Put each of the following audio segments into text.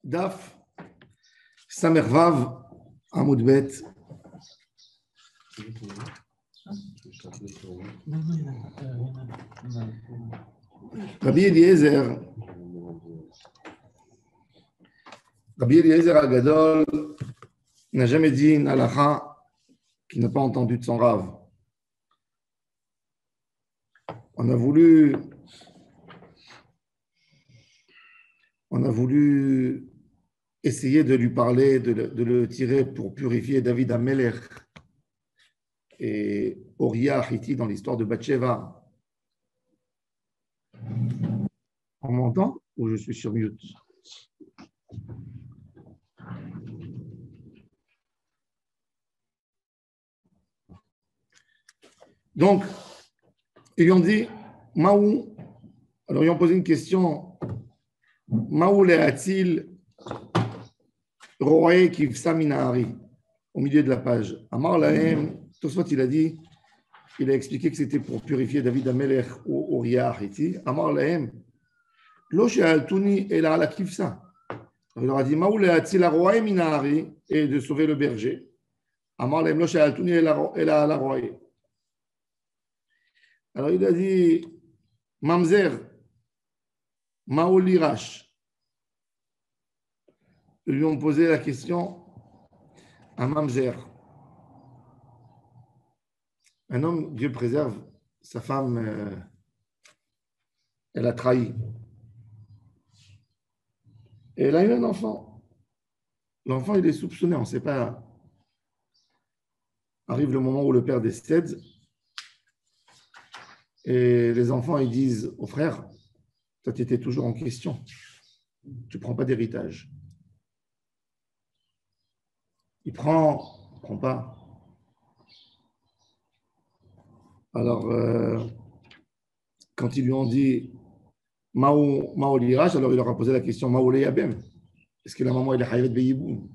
Daf Samervav Amoud Bet. Rabbi Eliezer Agadol n'a jamais dit une halakha qui n'a pas entendu de son Rav. On a voulu essayer de lui parler, de le tirer pour purifier David Amelech et Oria Hiti dans l'histoire de Bathsheba. On m'entend ou je suis sur mute? Donc, ils lui ont dit, Maou, alors ils ont posé une question, Maou le-a-t-il roé kivsa minahari, au milieu de la page. Amar lahem, Tosfot il a dit, il a expliqué que c'était pour purifier David Amelech ou Oria Hiti. Amar lahem, lo she'altuni ela ala kivsa. Il leur a dit, Maou le-a-t-il roé minahari, et de sauver le berger. Amar lahem, lo she'altuni ela ala roé. Alors il a dit, Mamzer, Maolirash. Ils lui ont posé la question à Mamzer. Un homme, Dieu préserve, sa femme, elle a trahi. Et elle a eu un enfant. L'enfant, il est soupçonné, on ne sait pas. Arrive le moment où le père décède. Et les enfants, ils disent au frère, toi, tu étais toujours en question. Tu ne prends pas d'héritage. Il prend pas. Alors, quand ils lui ont dit Mao l'irage, alors il leur a posé la question Mao le yabem. Est-ce que la maman elle est haïvet beyiboum?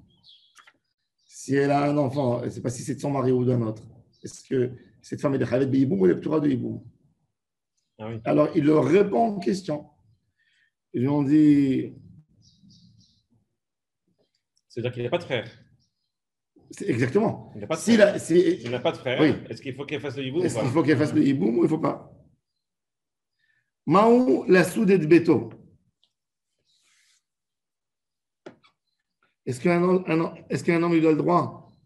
Si elle a un enfant, elle ne sait pas si c'est de son mari ou d'un autre. Est-ce que cette femme est de haïvet beyiboum ou elle est ptura de yiboum? Ah oui. Alors, il leur répond aux questions. Ils lui ont dit. C'est-à-dire qu'il n'y a pas de frère. Exactement. Il n'a pas de frère. Il n'a pas de frère. Oui. Est-ce qu'il faut qu'elle fasse le hiboum? Est-ce qu'il faut qu'elle fasse le hiboum ou il ne faut pas? Maou la soudé de béto. Est-ce qu'un homme il a le droit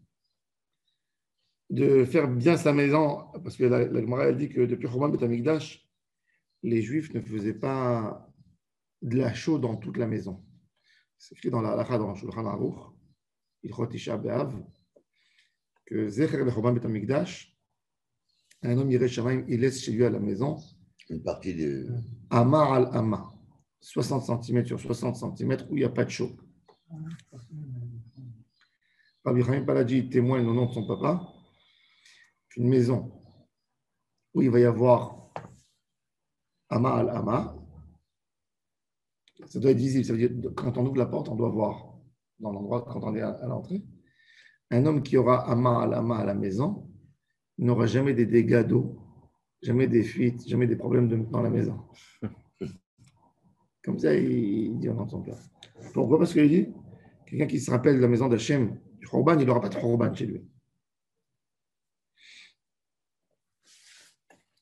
de faire bien sa maison? Parce que la Gemara elle dit que depuis Churban Bet Hamikdash, les Juifs ne faisaient pas de la chaux dans toute la maison. C'est écrit dans la halakha dans Shulchan Aruch, Ilchot Tisha B'Av, que Zecher le Churban Bet Hamikdash, un homme Yireh Shamayim, il laisse chez lui à la maison une partie de Ama al Ama, 60 cm sur 60 cm où il n'y a pas de chaux. Rabbi Chaim Paladji témoigne au nom de son papa qu'une maison où il va y avoir Ama al Ama, ça doit être visible. Ça veut dire quand on ouvre la porte, on doit voir dans l'endroit quand on est à l'entrée. Un homme qui aura Ama al Ama à la maison n'aura jamais des dégâts d'eau, jamais des fuites, jamais des problèmes dans la maison. Comme ça, il dit en son père. Pourquoi? Parce qu'il dit quelqu'un qui se rappelle de la maison d'Hachem, du Khorban, il n'aura pas de Khorban chez lui.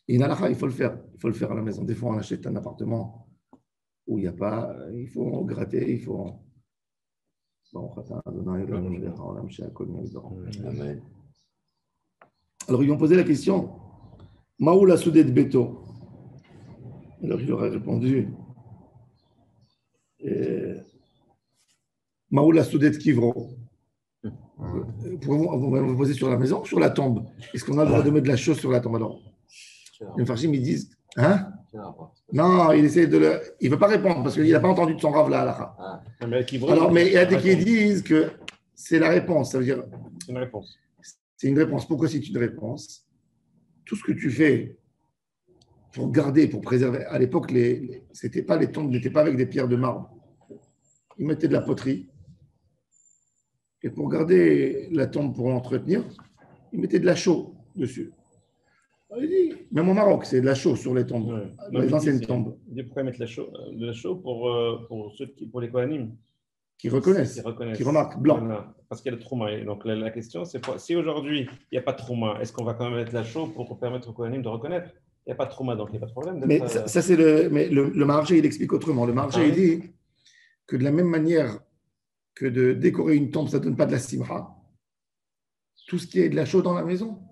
Il faut le faire. Il faut le faire à la maison. Des fois, on achète un appartement où il n'y a pas, il faut gratter, il faut. Alors, ils lui ont posé la question Maou la soudé de béto. Alors, il leur a répondu Maou la soudé de kivro. Vous me posez sur la maison ou sur la tombe? Est-ce qu'on a le droit de mettre de la chose sur la tombe? Alors, les Farshim, ils disent hein? Non, il essaie de le. Il ne veut pas répondre parce qu'il n'a pas entendu de son rave là. Alors, mais il y a des qui disent que c'est la réponse. Ça veut dire. C'est une réponse. C'est une réponse. Pourquoi c'est une réponse? Tout ce que tu fais pour garder, pour préserver. À l'époque, c'était pas les tombes n'étaient pas avec des pierres de marbre. Ils mettaient de la poterie. Et pour garder la tombe, pour l'entretenir, ils mettaient de la chaux dessus. Il dit, même au Maroc, c'est de la chaux sur les tombes, les anciennes tombes. Il dit pourquoi mettre de la chaux pour les Kohanim? qui reconnaissent, qui remarquent, blanc. Voilà. Parce qu'il y a le trauma. Donc la question, c'est si aujourd'hui, il n'y a pas de trauma, est-ce qu'on va quand même mettre la chaux pour permettre au Kohanim de reconnaître? Il n'y a pas de trauma, donc il n'y a pas de problème. Mais ça c'est le marché, il explique autrement. Le marché, il dit que de la même manière que de décorer une tombe, ça ne donne pas de la simra. Tout ce qui est de la chaux dans la maison,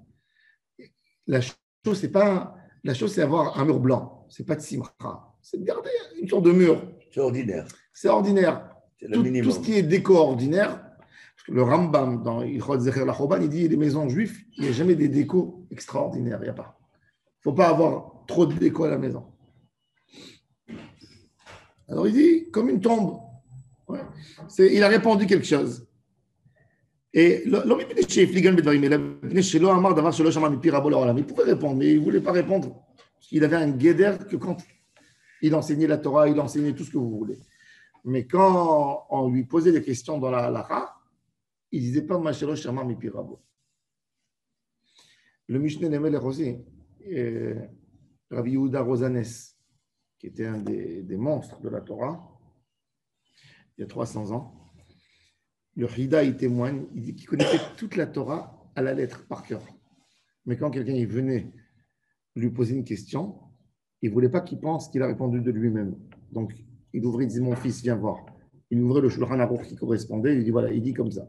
la chaux, c'est pas... La chose, c'est avoir un mur blanc. Ce n'est pas de simra. C'est de garder une sorte de mur. C'est ordinaire. C'est ordinaire. C'est le minimum. Tout ce qui est déco ordinaire, parce que le Rambam, dans Ilchot Zecher Lachoban, il dit les maisons juives, il n'y a jamais des décos extraordinaires. Il n'y a pas. Il ne faut pas avoir trop de déco à la maison. Alors il dit, comme une tombe. Ouais. Il a répondu quelque chose. Et il pouvait répondre, mais il ne voulait pas répondre. Parce qu'il avait un guéder que quand il enseignait la Torah, il enseignait tout ce que vous voulez. Mais quand on lui posait des questions dans la halakha, il ne disait pas Mashelo Shamar Mipirabo. Le Mishneh Nemel Rosé, Rabbi Yehuda Rosanes, qui était un des monstres de la Torah, il y a 300 ans, le Hida, il témoigne, il dit qu'il connaissait toute la Torah à la lettre, par cœur. Mais quand quelqu'un il venait lui poser une question, il ne voulait pas qu'il pense qu'il a répondu de lui-même. Donc, il ouvrait, il disait, mon fils, viens voir. Il ouvrait le Shulchan Aruch qui correspondait, il dit, voilà, il dit comme ça.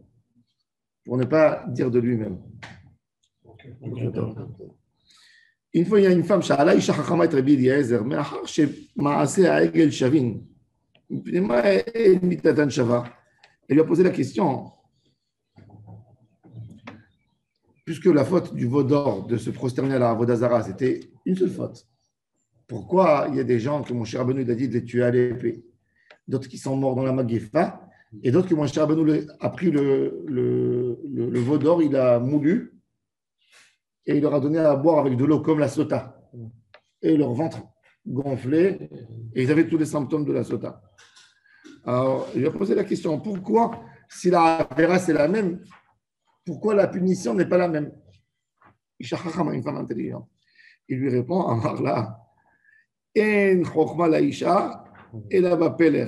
Pour ne pas dire de lui-même. Une fois, il y a une femme, Sha'ala Isha Chachama et Rabbi Eliezer, mais achar shema'aseh ha'egel shavin, mipnei en mitatan shava. Elle lui a posé la question, puisque la faute du veau d'or de se prosterner à la Avodah Zara, c'était une seule faute. Pourquoi il y a des gens que mon cher Rabbeinu a dit de les tuer à l'épée, d'autres qui sont morts dans la Magéfa, et d'autres que mon cher Rabbeinu a pris le veau d'or, il a moulu, et il leur a donné à boire avec de l'eau comme la sota. Et leur ventre gonflé, et ils avaient tous les symptômes de la sota. Alors, il lui a posé la question, pourquoi, si la Avera c'est la même, pourquoi la punition n'est pas la même? Isha Chachama, une femme intelligente. Il lui répond, Amar la, En Chochma la Isha, et la va Peler.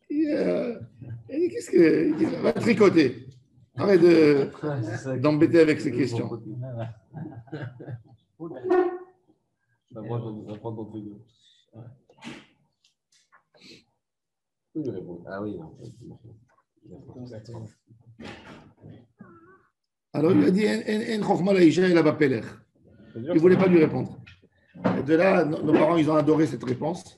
Qu'est-ce que. Il va tricoter. Arrête d'embêter avec ces questions. Alors il lui a dit En Chochma la Isha, et la va Peler. Il ne voulait pas lui répondre. Et de là, nos parents, ils ont adoré cette réponse.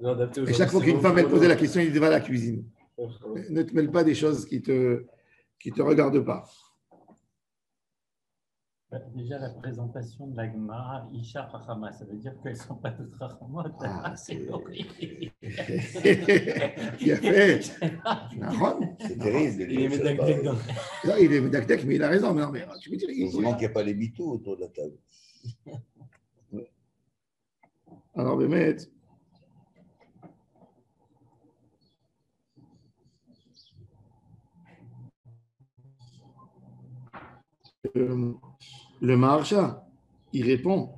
Et chaque fois qu'une femme, elle posait la question, il disait, va à la cuisine. Ne te mêle pas des choses qui te regardent pas. Déjà, la présentation de la Gemara, Isha Chachama, ça veut dire qu'elles ne sont pas toutes Chachamot. Ah, c'est horrible. Il a fait. C'est terrible. Il est médacdec. Non, il est médacdec, mais il a raison. Mais non, mais tu veux dire, heureusement qu'il n'y a pas les mythos autour de la table. Alors, Bémet. Le Maharsha, il répond.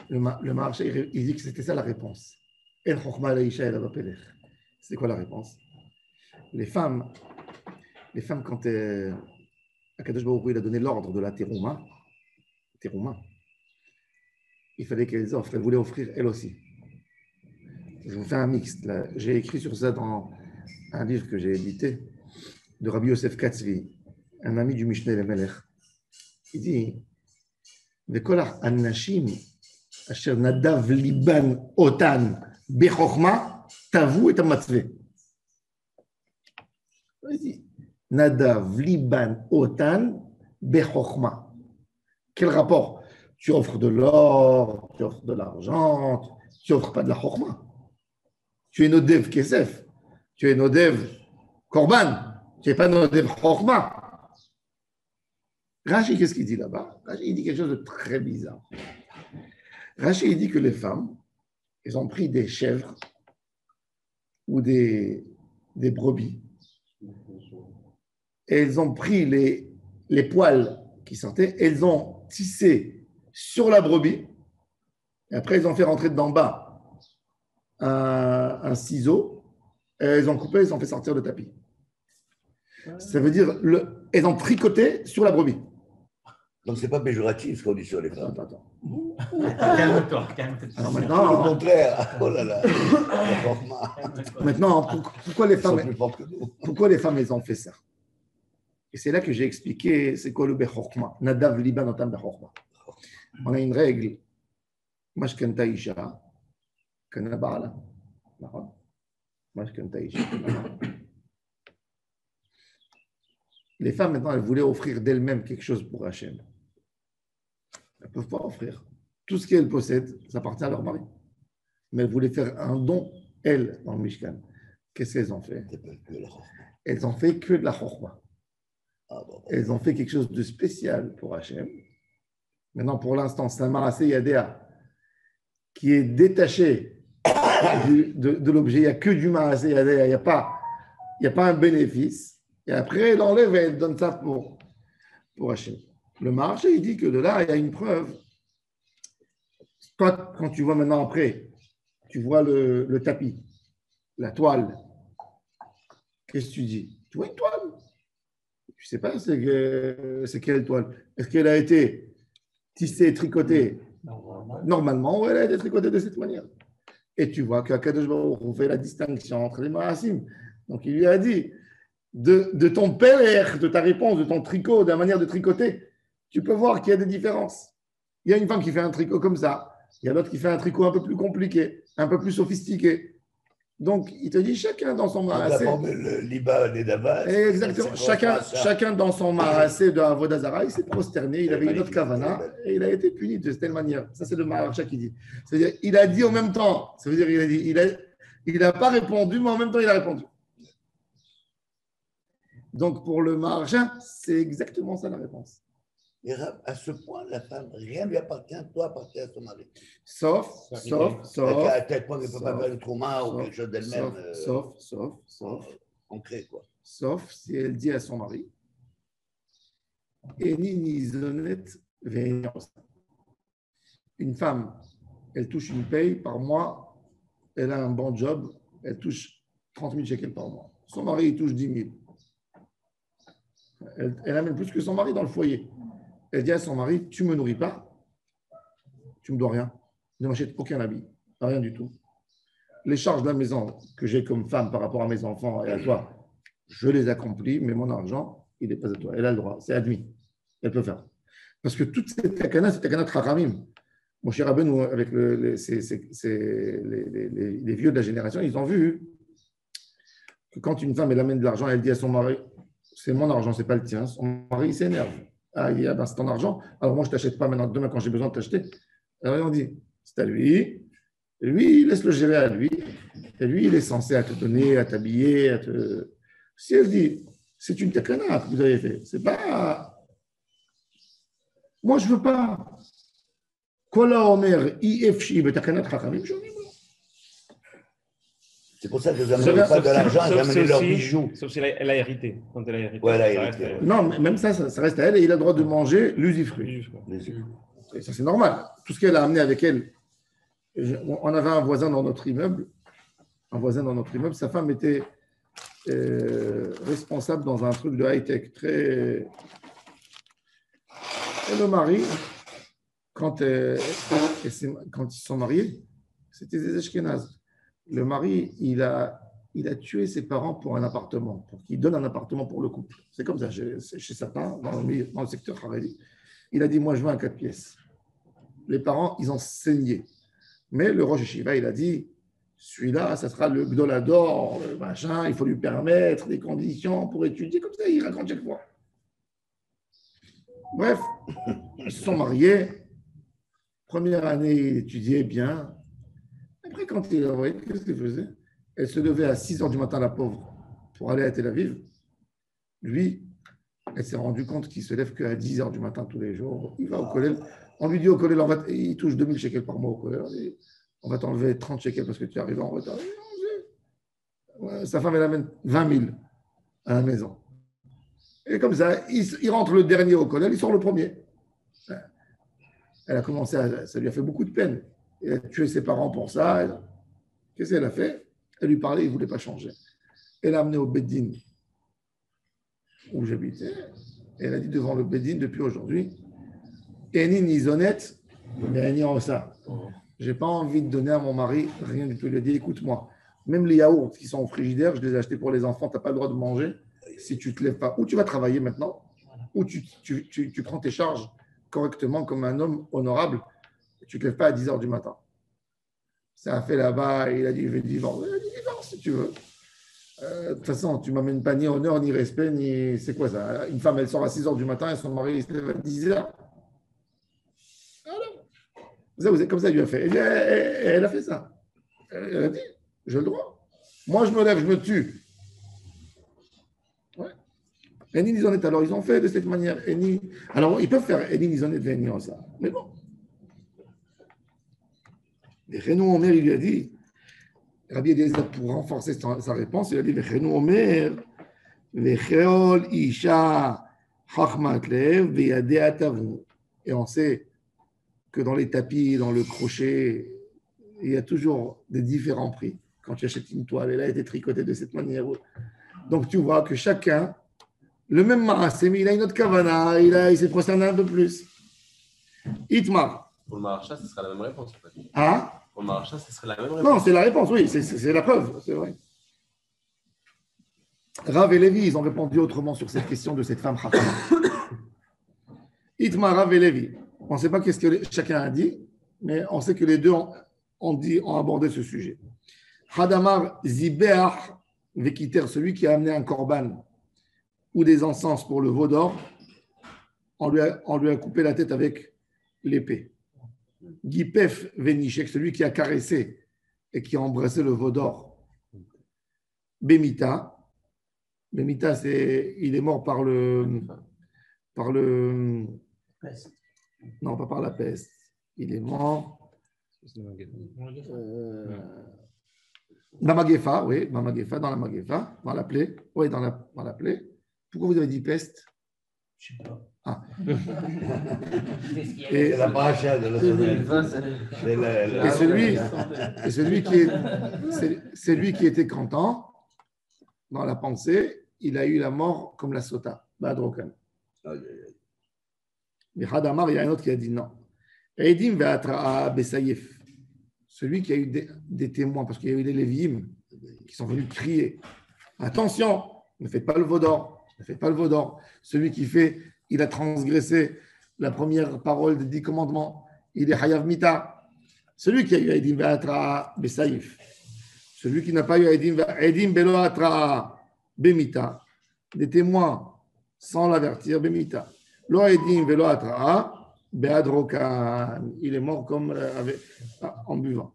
Le Maharsha, il dit que c'était ça la réponse. El Chochma la Isha el Pelech. C'est quoi la réponse? Les femmes, quand Akadosh Baruch Hu, il a donné l'ordre de la terouma, il fallait qu'elles offrent. Elles voulaient offrir elles aussi. Je vous fais un mixte. J'ai écrit sur ça dans un livre que j'ai édité de Rabbi Yosef Katzvi, un ami du Mishneh Lemelech. Il dit Vekolach Anashim Asher Nadav Liban Otan Bechokma Tavu et Amatzve. Il dit Nadav Liban Otan Bechokma. Quel rapport? Tu offres de l'or, tu offres de l'argent, tu offres pas de la chokma. Tu es Nodev Kesef, tu es Nodev Korban, tu n'es pas Nodev chokma. Rashi, qu'est-ce qu'il dit là-bas? Rashi, il dit quelque chose de très bizarre. Rashi, il dit que les femmes, elles ont pris des chèvres ou des brebis et elles ont pris les poils qui sortaient, elles ont tissé sur la brebis, et après elles ont fait rentrer d'en bas un ciseau, et elles ont coupé, elles ont fait sortir le tapis. Ça veut dire, elles ont tricoté sur la brebis. Donc, ce n'est pas péjoratif ce qu'on dit sur les femmes. Attends. Calme-toi, calme-toi. Alors Au maintenant, contraire, oh là là, maintenant pourquoi les ils sont femmes, plus forts que nous. pourquoi les femmes, elles ont fait ça? Et c'est là que j'ai expliqué c'est quoi le Bechorma. Nadav Liban Otam Bechorma. On a une règle. Mashkanta Isha, Kana Baala. Mashkanta Isha, Kana Baala. Les femmes, maintenant, elles voulaient offrir d'elles-mêmes quelque chose pour Hachem. Elles ne peuvent pas offrir. Tout ce qu'elles possèdent, ça appartient à leur mari. Mais elles voulaient faire un don, elles, dans le Mishkan. Qu'est-ce qu'elles ont fait? Elles ont fait que de la chorma. Elles ont fait quelque chose de spécial pour Hachem. Maintenant, pour l'instant, c'est un Marasé Yadéa qui est détaché de l'objet. Il n'y a que du Marasé Yadéa. Il n'y a pas un bénéfice. Et après, elle enlève et elle donne ça pour Hachem. Le marché, il dit que de là, il y a une preuve. Toi, quand tu vois maintenant après, tu vois le tapis, la toile. Qu'est-ce que tu dis? Tu vois une toile? Tu ne sais pas c'est quelle toile. Est-ce qu'elle a été tissée, tricotée normalement, ou elle a été tricotée de cette manière? Et tu vois qu'Akadosh Baruch Hu fait la distinction entre les marasim. Donc il lui a dit, de ton père, de ta réponse, de ton tricot, de la manière de tricoter, tu peux voir qu'il y a des différences. Il y a une femme qui fait un tricot comme ça, il y a l'autre qui fait un tricot un peu plus compliqué, un peu plus sophistiqué. Donc, il te dit chacun dans son marassé. La formule Liban et Damas. Exactement. Chacun dans son marassé de Avodah Zarah, il s'est prosterné, il avait une autre kavana et il a été puni de telle manière. Ça, c'est le Maharsha qui dit. C'est-à-dire, il a dit en même temps. Ça veut dire, il n'a pas répondu, mais en même temps, il a répondu. Donc, pour le Maharsha, c'est exactement ça la réponse. Et à ce point, la femme, rien ne lui appartient, toi appartient à son mari. Sauf. À tel point qu'elle ne peut pas faire le trauma ou quelque chose d'elle-même. Sauf. Concret, quoi. Sauf si elle dit à son mari, une femme, elle touche une paye par mois, elle a un bon job, elle touche 30 000 shekels par mois. Son mari, il touche 10 000. Elle amène plus que son mari dans le foyer. Elle dit à son mari, tu ne me nourris pas, tu ne me dois rien, ne m'achètes aucun habit, rien du tout. Les charges de la maison que j'ai comme femme par rapport à mes enfants et à toi, je les accomplis, mais mon argent, il n'est pas à toi. Elle a le droit, c'est admis. Elle peut faire. Parce que toute cette takana, c'est takana Chachamim. Mon cher Rabbeinu, avec les vieux de la génération, ils ont vu que quand une femme elle amène de l'argent, elle dit à son mari, c'est mon argent, c'est pas le tien. Son mari, il s'énerve. Ah, ben, c'est ton argent. Alors moi, je ne t'achète pas maintenant. Demain, quand j'ai besoin de t'acheter. Alors on dit, c'est à lui. Et lui, laisse le gérer à lui. Et lui, il est censé à te donner, à t'habiller, à te... Si elle dit, c'est une takana que vous avez fait. C'est pas... Moi, je ne veux pas. Kola Omer, IFSHI, betakana Chachamim, je dis non. C'est pour ça que je n'amène pas de l'argent, j'amène leurs bijoux. Sauf si elle a hérité. Quand elle a hérité. Ouais, elle a hérité. Non, mais même ça reste à elle et il a le droit de manger l'usufruit. Et ça, c'est normal. Tout ce qu'elle a amené avec elle. On avait un voisin dans notre immeuble. Sa femme était responsable dans un truc de high-tech. Et le mari, quand ils sont mariés, c'était des Ashkénazes. Le mari, il a tué ses parents pour un appartement, pour qu'il donne un appartement pour le couple. C'est comme ça, chez certains, dans le secteur Haredi. Il a dit, moi, je veux un 4 pièces. Les parents, ils ont saigné. Mais le Rosh Yeshiva, il a dit, celui-là, ça sera le Gdolador, le machin, il faut lui permettre des conditions pour étudier. Comme ça, il raconte chaque fois. Bref, ils se sont mariés. Première année, il étudiait bien. Après, quand il a envoyé, qu'est-ce qu'il faisait? Elle se levait à 6 h du matin, la pauvre, pour aller à Tel Aviv. Lui, elle s'est rendu compte qu'il se lève qu'à 10 h du matin tous les jours. Il va au collège. On lui dit au collège, il touche 2000 shekels par mois au collège. On va t'enlever 30 shekels parce que tu es arrivé en retard. Sa femme, elle amène 20 000 à la maison. Et comme ça, il rentre le dernier au collège, il sort le premier. Elle a commencé ça lui a fait beaucoup de peine. Elle a tué ses parents pour ça. Qu'est-ce qu'elle a fait? Elle lui parlait, il ne voulait pas changer. Elle l'a amené au Beddin où j'habitais. Elle a dit devant le Beddin depuis aujourd'hui, Eni Nizonet, mais Eni Rosa. Je n'ai pas envie de donner à mon mari rien du tout. Il a dit, écoute-moi, même les yaourts qui sont au frigidaire, je les ai achetés pour les enfants, tu n'as pas le droit de manger si tu ne te lèves pas. Ou tu vas travailler maintenant, ou tu prends tes charges correctement comme un homme honorable, et tu ne te lèves pas à 10 heures du matin. Ça a fait là-bas, il a dit, je vais divorcer. Il a dit, divorce si tu veux. De toute façon, tu ne m'amènes pas ni honneur, ni respect, ni. C'est quoi ça? Une femme, elle sort à 6 heures du matin et son mari, il se lève à 10 heures. Vous êtes comme ça, il lui a fait. Elle a fait ça. Elle a dit, j'ai le droit. Moi, je me lève, je me tue. Ouais. Eni Nizonet, alors ils ont fait de cette manière. Alors, ils peuvent faire Eni Nizonet Veni en ça. Mais bon. Et Renou Omer, il lui a dit, Rabbi Eliezer, pour renforcer sa réponse, il a dit, Renou Omer, Vecheol Isha Chachmat Lev, Veyade Atavu. Et on sait que dans les tapis, dans le crochet, il y a toujours des différents prix. Quand tu achètes une toile, elle a été tricotée de cette manière. Donc tu vois que chacun, le même marassé, mais il a une autre kavana, il s'est prosterné un peu plus. Itmar. Pour le marachat, ce serait la même réponse. En fait. Ah? Pour le marachat, ce serait la même réponse. Non, c'est la réponse, oui, c'est la preuve, c'est vrai. Rav et Lévi, ils ont répondu autrement sur cette question de cette femme Chachama. Itmar, Rav et Lévi. On ne sait pas qu'est-ce que chacun a dit, mais on sait que les deux ont abordé ce sujet. Hadamar Zibeach Vekiter, celui qui a amené un korban ou des encens pour le veau d'or, on lui a coupé la tête avec l'épée. Gipef Venishek, celui qui a caressé et qui a embrassé le veau d'or. Bemita, il est mort par le non, pas par la peste. Il est mort. La Magefa, oui, dans la Magefa, dans la plaie. Oui, dans la plaie. Pourquoi vous avez dit peste? Je ne sais pas. Ah. C'est la paracha de la celui qui était content, dans la pensée, il a eu la mort comme la sota. Badrokan. Mais Hadamar, il y a un autre qui a dit non. Eidim ve'atra Bessayef. Celui qui a eu des témoins, parce qu'il y a eu des Lévi'im qui sont venus crier. Attention, ne faites pas le veau d'or. Ne faites pas le veau d'or. Celui qui fait, il a transgressé la première parole des 10 commandements. Il est Hayav Mita. Celui qui a eu Eidim ve'atra Bessayef. Celui qui n'a pas eu Eidim ve'lo atra Bemita. Des témoins sans l'avertir, Bemita. Lo Eidim ve'lo atra Be'adrokan, il est mort comme en buvant.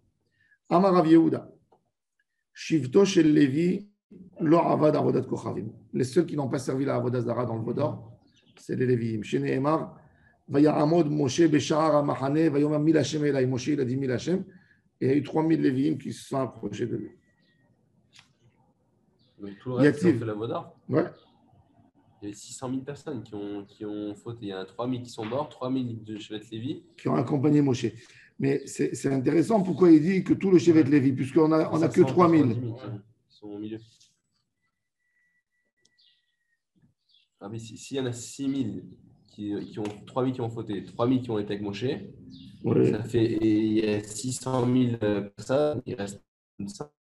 Amar Rav Yehuda, Shivto shel Levi, lo avad avodat kochavim. Les seuls qui n'ont pas servi la avodat zara dans le Vodor, c'est les Lévi'im. Chez Nehemar, Vaya'amod Moshe b'sha'ar ha'machane, Vayomar mil Hashem elai. Moshe, il a dit mil Hashem, et il y a eu 3000 Lévi'im qui se sont approchés de lui. Donc tout le reste, ils ont fait la Vodor. Ouais. Il y a 600 000 personnes qui ont fauté. Il y en a 3 000 qui sont morts, 3 000 de Shevet Lévi. Qui ont accompagné Moshe. Mais c'est intéressant pourquoi il dit que tout le Shevet Lévi, puisqu'on n'a que 3 000. Qui sont au milieu. Ah, mais s'il y en a 6 000 qui ont 3 000 qui ont fauté, 3 000 qui ont été avec Moshe, Oui. ça fait, et il y a 600 000 personnes, il reste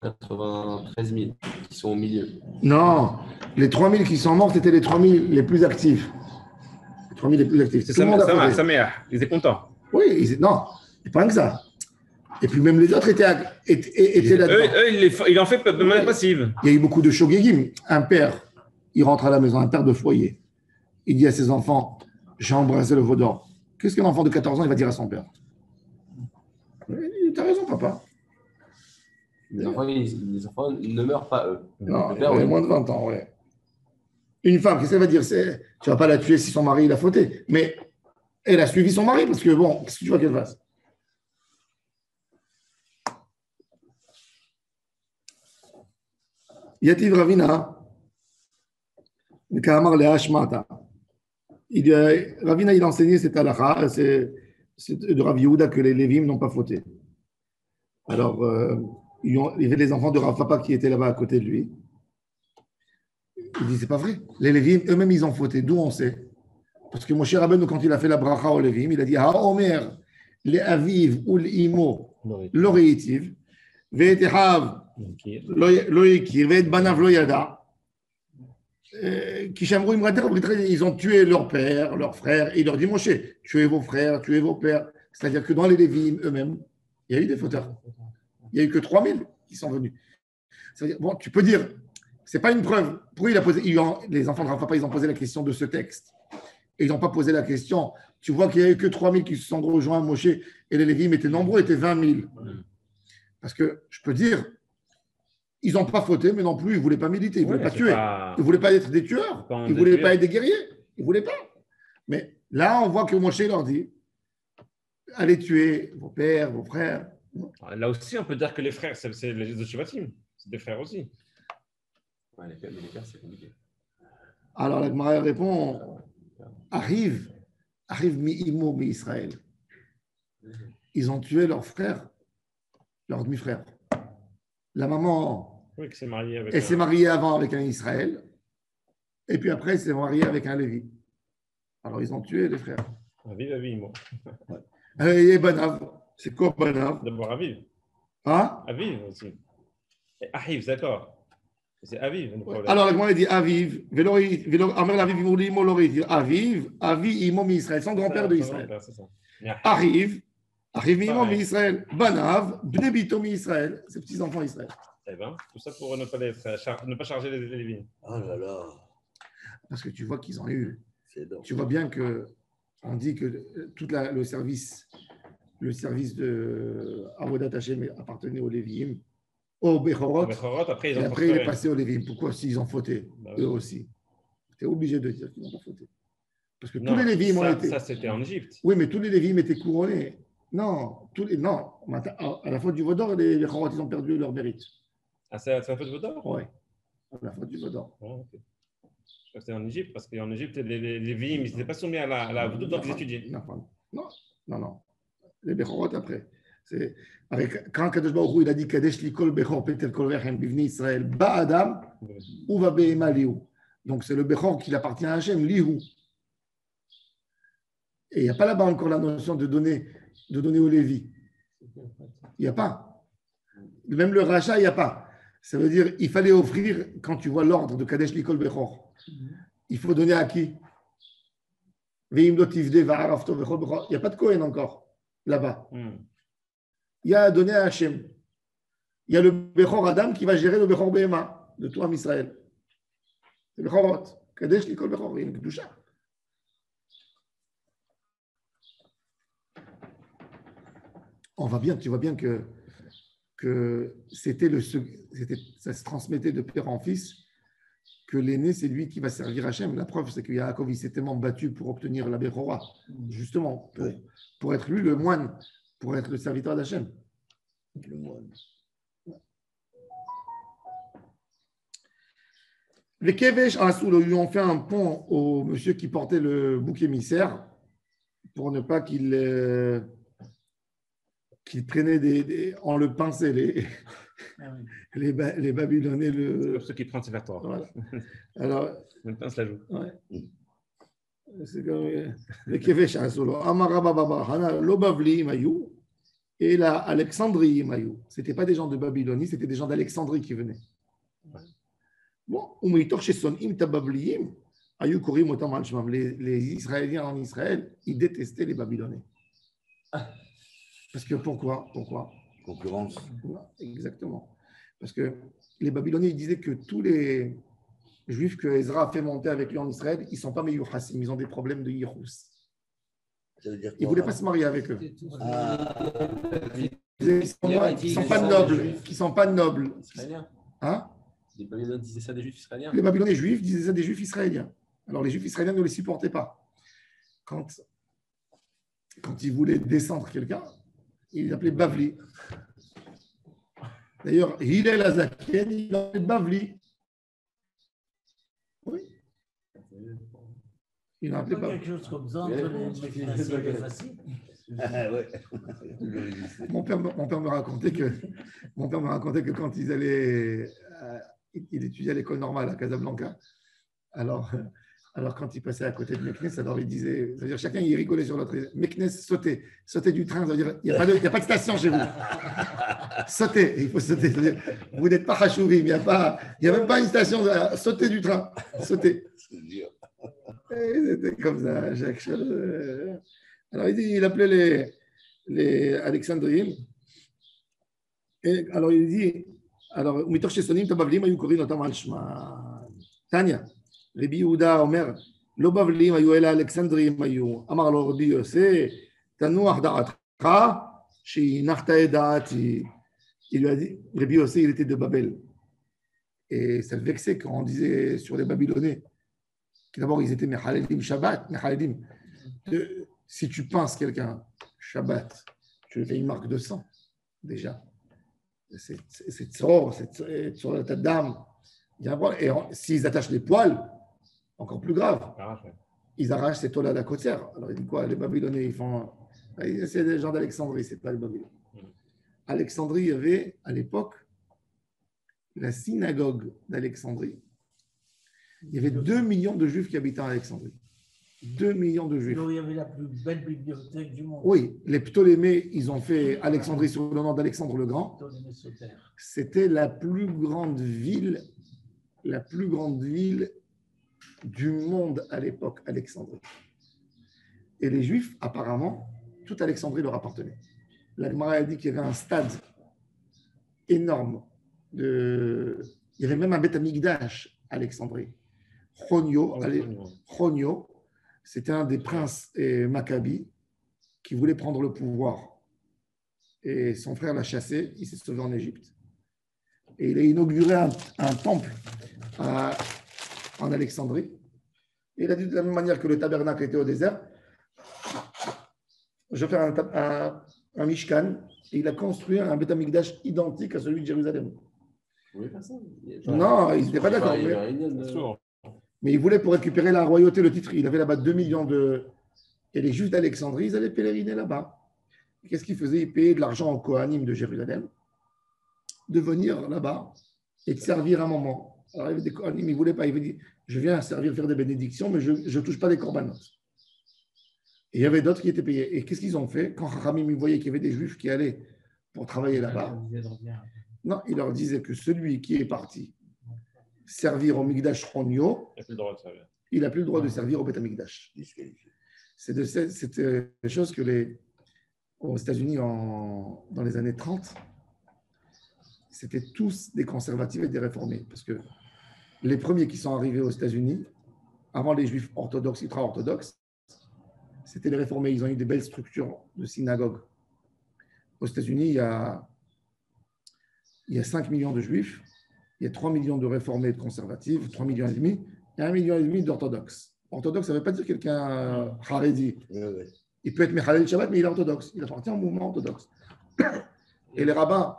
93 000 qui sont au milieu. Non, les 3 000 qui sont morts, c'était les 3 000 les plus actifs. Les 3 000 les plus actifs. C'est ça mère. Ils étaient contents. Oui, non, c'est pas que ça. Et puis même les autres étaient là-dedans. Eux, ils en fait de manière passive. Il y a eu beaucoup de shogegim. Un père, il rentre à la maison, un père de foyer. Il dit à ses enfants, j'ai embrassé le veau d'or. Qu'est-ce qu'un enfant de 14 ans, il va dire à son père? Tu as raison, papa. Les enfants ne meurent pas, eux. Non, Le père, il a oui. moins de 20 ans, ouais. Une femme, qu'est-ce qu'elle va dire? Tu ne vas pas la tuer si son mari l'a fauté. Mais elle a suivi son mari parce que, bon, qu'est-ce que tu veux qu'elle fasse? Yativ Ravina, Le Kamar le Hashmata. Ravina, il a enseigné cette halakha, c'est de Rav Yehuda que les Lévim n'ont pas fauté. Alors, il y avait les enfants de Rav Papa qui étaient là-bas à côté de lui. Il dit, c'est pas vrai. Les Lévim, eux-mêmes, ils ont fauté. D'où on sait? Parce que Moshe Rabbeinu, quand il a fait la bracha aux Lévim, il a dit, Ha-Omer, les Aviv ou l'Imo, l'Oreitiv, Ve'etehav, l'Oikir, Ve'et-Banav, l'Oyada. Ils ont tué leur père, leur frère, et il leur dit, Moshe, tuez vos frères, tuez vos pères. C'est-à-dire que dans les Lévim eux-mêmes, il y a eu des fauteurs. Il n'y a eu que 3000 qui sont venus. C'est-à-dire, bon, tu peux dire, ce n'est pas une preuve. Pourquoi il a posé, les enfants de Rav Papa, ils ont posé la question de ce texte. Et ils n'ont pas posé la question. Tu vois qu'il n'y a eu que 3000 qui se sont rejoints à Moshe, et les Lévim étaient nombreux, étaient 20 000. Parce que je peux dire, ils n'ont pas fauté, mais non plus, ils ne voulaient pas militer, ils ne voulaient pas tuer. Ils ne voulaient pas être des tueurs, ils ne voulaient pas être des guerriers, ils ne voulaient pas. Mais là, on voit que Moshe leur dit, allez tuer vos pères, vos frères. Là aussi, on peut dire que les frères, c'est les Shivatim. C'est des frères aussi. Ouais, les pères, c'est compliqué. Alors la Gemara répond, arrive mi-Imo, mi-Israël. Ils ont tué leur frère, leur demi-frère. La maman, oui, qui s'est mariée avec elle s'est mariée avant avec un Israël, et puis après, elle s'est mariée avec un Lévi. Alors ils ont tué les frères. Aviv, moi. Et Banav, c'est quoi Banav? D'abord Aviv. Hein? Aviv aussi. Et Ahiv, d'accord. C'est Aviv. Alors, la Gemara dit Aviv, Amar l'Aviv, Imo l'Orit. Aviv, Avi, Imo, mi-Israël, son grand-père de Israël. Arrive, Imo, mi-Israël. Banav, Bnebito, mi-Israël. Ses petits-enfants Israël. Eh bien, tout ça pour ne pas charger les Lévins. Oh là là. Parce que tu vois qu'ils ont eu. Tu vois bien que on dit que tout le service de Avodat Hashem appartenait aux Lévi'im, aux Bechorot, après, et après il est passé aux Lévi'im. Pourquoi s'ils ont fauté, eux aussi? Tu es obligé de dire qu'ils n'ont pas fauté. Parce que tous les Lévi'im ont été. Ça, c'était en Égypte. Oui, mais tous les Lévi'im étaient couronnés. Non, à la faute du Vaudor, les Bechorot, ils ont perdu leur mérite. Ah, c'est la faute du Vaudor? Oui, à la faute du Vaudor. Oh, okay. C'était en Égypte, parce qu'en Égypte, les Lévi'im, ils n'étaient pas soumis à la Vaudor, donc ils étudiaient. Non. Les Bechorot après. Quand Kadosh Baruch Hu, il a dit Kadesh likol Bechor petel kol rechem bivni Israël ba Adam ou va behema lihu. Donc c'est le Bechor qui appartient à Hachem, lihu. Et il n'y a pas là-bas encore la notion de donner au Lévi. Il n'y a pas. Même le rachat, il n'y a pas. Ça veut dire il fallait offrir, quand tu vois l'ordre de Kadesh likol Bechor, il faut donner à qui? Il n'y a pas de Kohen encore là-bas. Il y a à donner à Hachem. Il y a le Bechor Adam qui va gérer le Bechor Behema de tout Israël. Le Bechorot. Kadesh Likol Bechor. Il y a une Kedusha. On va bien, tu vois bien que ça se transmettait de père en fils, que l'aîné, c'est lui qui va servir Hachem. La preuve, c'est que Yaakov, il s'est tellement battu pour obtenir la Bechora, justement, pour être lui le moine, pour être le serviteur d'Hachem. Le moine. Les Kevesh en Assoul lui ont fait un pont au monsieur qui portait le bouc émissaire pour ne pas qu'il prenait on le pinçait, les Babyloniens. Pour ceux qui prennent ses vêtements. Voilà. Alors, on le pince la joue. Ouais. C'est comme les Kevesh en Assoul. Amarababa, Hana, Lobavli, Mayou. Et la Alexandrie, Mayou. Ce n'étaient pas des gens de Babylonie, c'était des gens d'Alexandrie qui venaient. Bon, les Israéliens en Israël, ils détestaient les Babyloniens. Parce que pourquoi? Concurrence. Exactement. Parce que les Babyloniens, ils disaient que tous les Juifs que Ezra a fait monter avec lui en Israël, ils ne sont pas Meyuchassim, ils ont des problèmes de Yichus. Ils ne voulaient pas se marier avec eux. Ils ne sont pas nobles. Hein? Les Babyloniens disaient ça des Juifs israéliens? Les Babyloniens juifs disaient ça des Juifs israéliens. Alors les Juifs israéliens ne les supportaient pas. Quand ils voulaient descendre quelqu'un, ils l'appelaient Bavli. D'ailleurs, Hillel Azaken, il l'appelait Bavli. Oui. Il n'a appelé pas pas. quelque chose comme ça entre les Meknessim et les Fassim. Ah ouais. Mon père me racontait que quand ils allaient, il étudiait à l'école normale à Casablanca. Alors quand il passait à côté de Meknes, alors il disait, c'est-à-dire chacun il rigolait sur l'autre. Meknes, sauter du train, c'est-à-dire il n'y a pas de station chez vous. Sauter, il faut sauter. C'est-à-dire, vous n'êtes pas Hachouvim, il n'y a même pas une station. Sauter du train, sauter. Et c'était comme ça, Jacques Chal. Alors il appelait les Alexandriens. Et alors il dit, alors מתוך ששונאים את הבבלים היו קוראים אותם על שמה. תניא, רבי יהודה אומר, לא בבלים היו אלא אלכסנדרים היו. אמר לו רבי יוסי, תנוח דעתך שהנחת את דעתי. Il lui a dit, Rabbi Yossi, il était de Babel. Et ça le vexait quand on disait sur les Babylonais, que d'abord ils étaient Mechalelim Shabbat, Mechalelim. Si tu penses quelqu'un, Shabbat, tu lui fais une marque de sang, déjà. C'est Tzor, c'est Tzor ta dame. Et s'ils attachent les poils, encore plus grave, ils arrachent ces toiles à la côtière. Alors il dit quoi? Les Babylonais, ils font. C'est des gens d'Alexandrie, c'est pas les Babylonais. Alexandrie, il y avait à l'époque la synagogue d'Alexandrie. Il y avait 2 millions de juifs qui habitaient en Alexandrie. 2 millions de juifs. Il y avait la plus belle bibliothèque du monde. Oui, les Ptolémées, ils ont fait Alexandrie sur le nom d'Alexandre le Grand. C'était la plus grande ville du monde à l'époque, Alexandrie. Et les Juifs, apparemment, toute Alexandrie leur appartenait. La Gemara a dit qu'il y avait un stade énorme. Il y avait même un Beth Amikdash à Alexandrie. Chonio, c'était un des princes Maccabi qui voulait prendre le pouvoir. Et son frère l'a chassé, il s'est sauvé en Égypte. Et il a inauguré un temple en Alexandrie. Et il a dit de la même manière que le tabernacle était au désert, je vais faire un Mishkan, et il a construit un Beth Amikdash identique à celui de Jérusalem. Non, il n'était pas d'accord. Mais il voulait pour récupérer la royauté, le titre. Il avait là-bas 2 millions de... Et les Juifs d'Alexandrie, ils allaient pèleriner là-bas. Et qu'est-ce qu'ils faisaient? Ils payaient de l'argent aux Kohanim de Jérusalem de venir là-bas et de servir un moment. Alors, il y avait des Kohanim, ils ne voulaient pas. Ils avaient dit, je viens servir, faire des bénédictions, mais je ne touche pas les corbanotes. Et il y avait d'autres qui étaient payés. Et qu'est-ce qu'ils ont fait? Quand Ramim voyait qu'il y avait des Juifs qui allaient pour travailler là-bas, non, il leur disait que celui qui est parti servir au Mikdash Chonio, il n'a plus le droit de servir au Beth Amikdash. C'est des choses que aux États-Unis dans les années 30, c'était tous des conservatifs et des réformés. Parce que les premiers qui sont arrivés aux États-Unis, avant les Juifs orthodoxes, ultra-orthodoxes, c'était les réformés. Ils ont eu des belles structures de synagogues. Aux États-Unis, il y a 5 millions de Juifs, il y a 3 millions de réformés et de conservatifs, 3 millions et demi, et 1,5 million d'orthodoxes. Orthodoxe, ça ne veut pas dire quelqu'un haredi. Il peut être Mechalel Shabbat, mais il est orthodoxe. Il appartient au mouvement orthodoxe. Et les rabbins